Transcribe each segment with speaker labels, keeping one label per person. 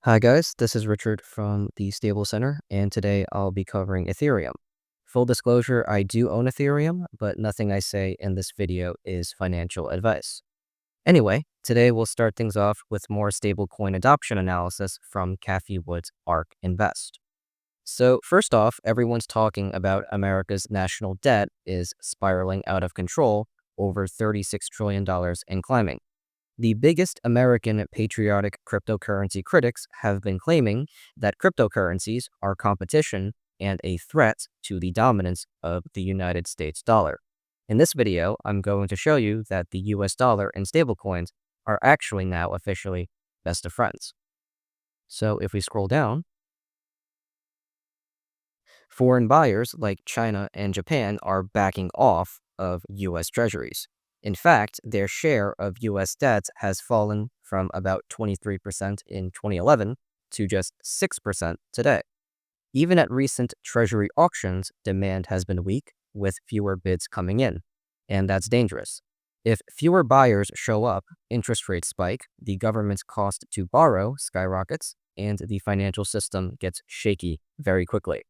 Speaker 1: Hi guys, this is Richard from the Stable Center, and today I'll be covering Ethereum. Full disclosure, I do own Ethereum, but nothing I say in this video is financial advice. Anyway, today we'll start things off with more stablecoin adoption analysis from Cathie Wood's ARK Invest. So first off, everyone's talking about America's national debt is spiraling out of control, over $36 trillion and climbing. The biggest American patriotic cryptocurrency critics have been claiming that cryptocurrencies are competition and a threat to the dominance of the United States dollar. In this video, I'm going to show you that the US dollar and stablecoins are actually now officially best of friends. So if we scroll down, foreign buyers like China and Japan are backing off of US treasuries. In fact, their share of US debt has fallen from about 23% in 2011 to just 6% today. Even at recent treasury auctions, demand has been weak, with fewer bids coming in, and that's dangerous. If fewer buyers show up, interest rates spike, the government's cost to borrow skyrockets, and the financial system gets shaky very quickly.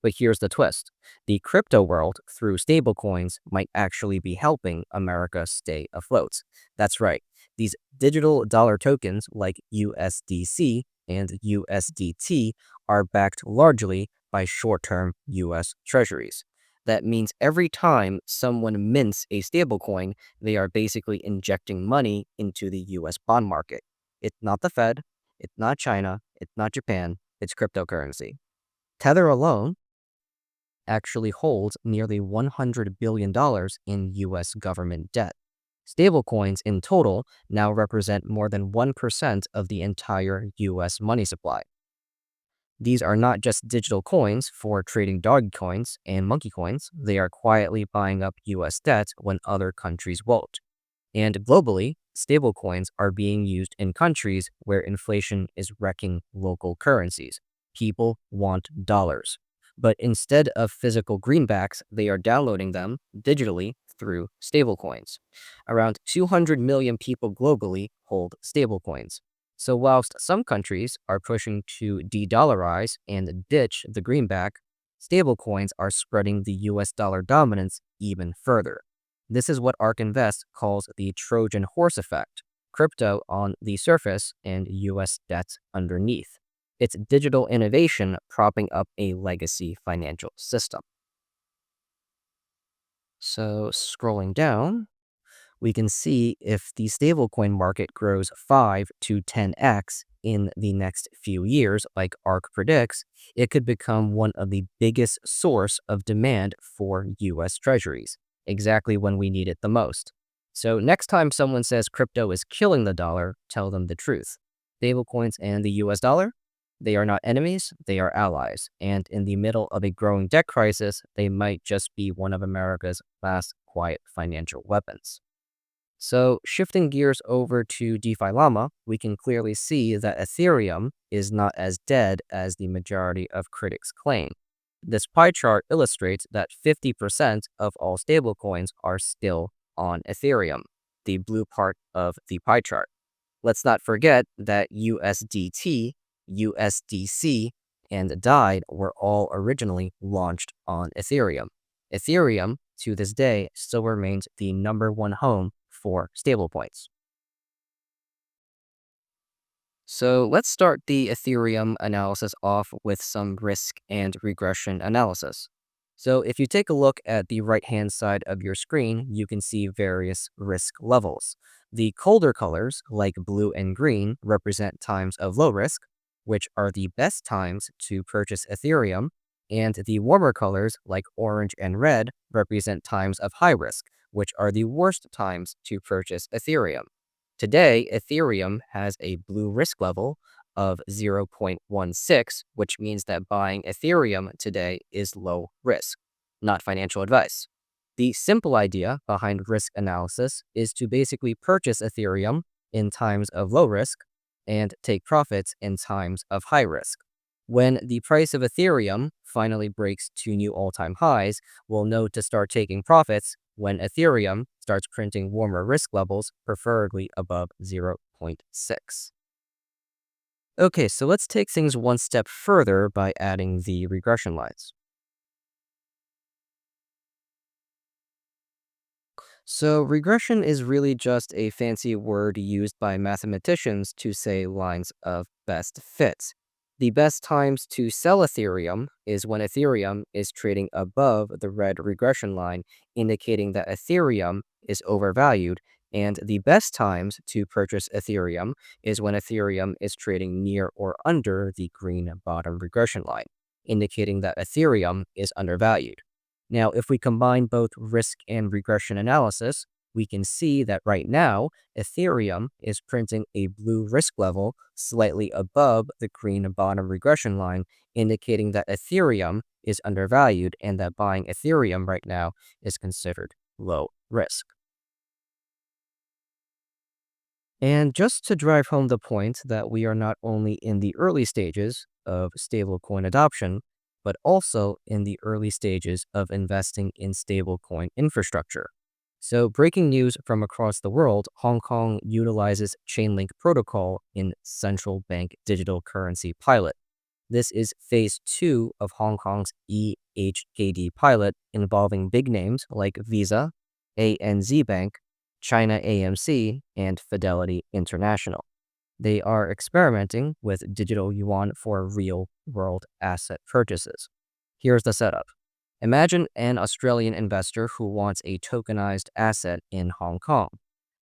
Speaker 1: But here's the twist. The crypto world, through stablecoins, might actually be helping America stay afloat. That's right. These digital dollar tokens like USDC and USDT are backed largely by short-term US treasuries. That means every time someone mints a stablecoin, they are basically injecting money into the US bond market. It's not the Fed, it's not China, it's not Japan, it's cryptocurrency. Tether alone actually holds nearly $100 billion in US government debt. Stablecoins in total now represent more than 1% of the entire US money supply. These are not just digital coins for trading dog coins and monkey coins, they are quietly buying up US debt when other countries won't. And globally, stablecoins are being used in countries where inflation is wrecking local currencies. People want dollars. But instead of physical greenbacks, they are downloading them digitally through stablecoins. Around 200 million people globally hold stablecoins. So whilst some countries are pushing to de-dollarize and ditch the greenback, stablecoins are spreading the US dollar dominance even further. This is what ARK Invest calls the Trojan horse effect, crypto on the surface and US debt underneath. It's digital innovation propping up a legacy financial system. So scrolling down, we can see if the stablecoin market grows 5 to 10x in the next few years, like ARK predicts, it could become one of the biggest source of demand for US treasuries, exactly when we need it the most. So next time someone says crypto is killing the dollar, tell them the truth. Stablecoins and the US dollar, they are not enemies, they are allies. And in the middle of a growing debt crisis, they might just be one of America's last quiet financial weapons. So shifting gears over to DeFi Llama, we can clearly see that Ethereum is not as dead as the majority of critics claim. This pie chart illustrates that 50% of all stablecoins are still on Ethereum, the blue part of the pie chart. Let's not forget that USDT, USDC, and DIDE were all originally launched on Ethereum. Ethereum, to this day, still remains the #1 home for stablecoins. So let's start the Ethereum analysis off with some risk and regression analysis. So if you take a look at the right-hand side of your screen, you can see various risk levels. The colder colors, like blue and green, represent times of low risk, which are the best times to purchase Ethereum, and the warmer colors, like orange and red, represent times of high risk, which are the worst times to purchase Ethereum. Today, Ethereum has a blue risk level of 0.16, which means that buying Ethereum today is low risk, not financial advice. The simple idea behind risk analysis is to basically purchase Ethereum in times of low risk and take profits in times of high risk. When the price of Ethereum finally breaks to new all-time highs, we'll know to start taking profits when Ethereum starts printing warmer risk levels, preferably above 0.6. Okay, so let's take things one step further by adding the regression lines. So, regression is really just a fancy word used by mathematicians to say lines of best fits. The best times to sell Ethereum is when Ethereum is trading above the red regression line, indicating that Ethereum is overvalued. And the best times to purchase Ethereum is when Ethereum is trading near or under the green bottom regression line, indicating that Ethereum is undervalued. Now, if we combine both risk and regression analysis, we can see that right now, Ethereum is printing a blue risk level slightly above the green bottom regression line, indicating that Ethereum is undervalued and that buying Ethereum right now is considered low risk. And just to drive home the point that we are not only in the early stages of stablecoin adoption, but also in the early stages of investing in stablecoin infrastructure. So, breaking news from across the world, Hong Kong utilizes Chainlink protocol in central bank digital currency pilot. This is phase two of Hong Kong's EHKD pilot involving big names like Visa, ANZ Bank, China AMC, and Fidelity International. They are experimenting with digital yuan for real world asset purchases. Here's the setup. Imagine an Australian investor who wants a tokenized asset in Hong Kong.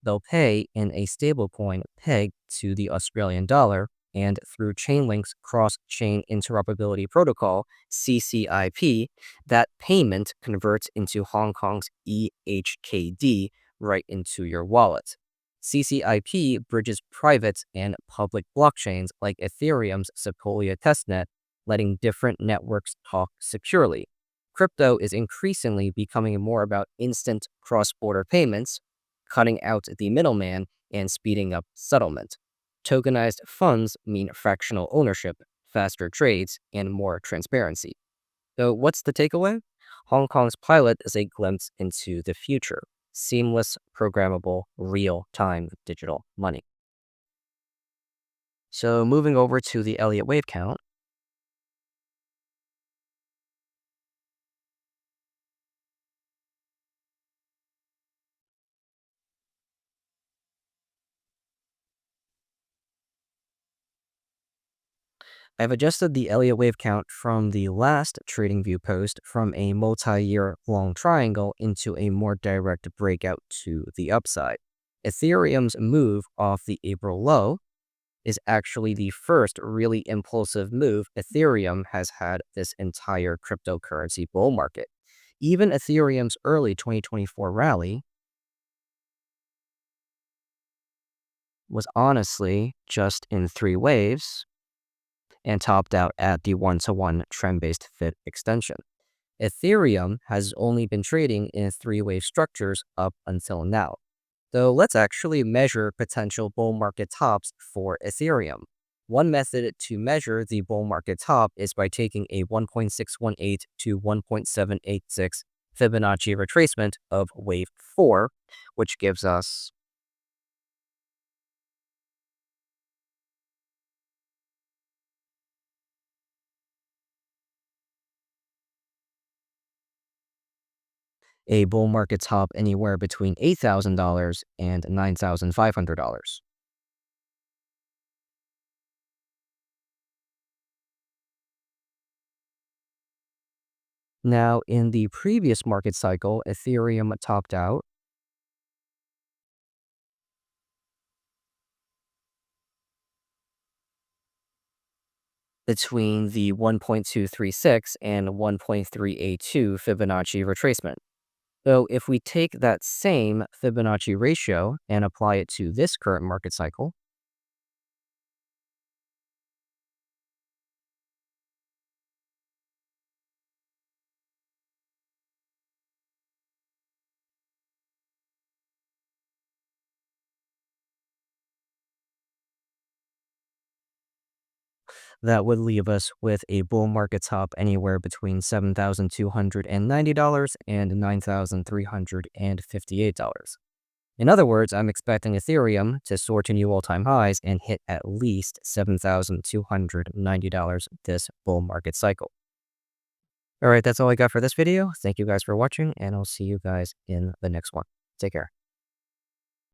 Speaker 1: They'll pay in a stablecoin pegged to the Australian dollar, and through Chainlink's cross-chain interoperability protocol, CCIP, that payment converts into Hong Kong's EHKD right into your wallet. CCIP bridges private and public blockchains like Ethereum's Sequoia testnet, letting different networks talk securely. Crypto is increasingly becoming more about instant cross-border payments, cutting out the middleman and speeding up settlement. Tokenized funds mean fractional ownership, faster trades, and more transparency. So, what's the takeaway? Hong Kong's pilot is a glimpse into the future: seamless, programmable, real time digital money. So, moving over to the Elliott wave count, I've adjusted the Elliott wave count from the last TradingView post from a multi year long triangle into a more direct breakout to the upside. Ethereum's move off the April low is actually the first really impulsive move Ethereum has had this entire cryptocurrency bull market. Even Ethereum's early 2024 rally was honestly just in three waves and topped out at the one-to-one trend-based fit extension. Ethereum has only been trading in three-wave structures up until now. So let's actually measure potential bull market tops for Ethereum. One method to measure the bull market top is by taking a 1.618 to 1.786 Fibonacci retracement of wave 4, which gives us a bull market top anywhere between $8,000 and $9,500. Now, in the previous market cycle, Ethereum topped out between the 1.236 and 1.382 Fibonacci retracement. So if we take that same Fibonacci ratio and apply it to this current market cycle, that would leave us with a bull market top anywhere between $7,290 and $9,358. In other words, I'm expecting Ethereum to soar to new all-time highs and hit at least $7,290 this bull market cycle. All right, that's all I got for this video. Thank you guys for watching, and I'll see you guys in the next one. Take care.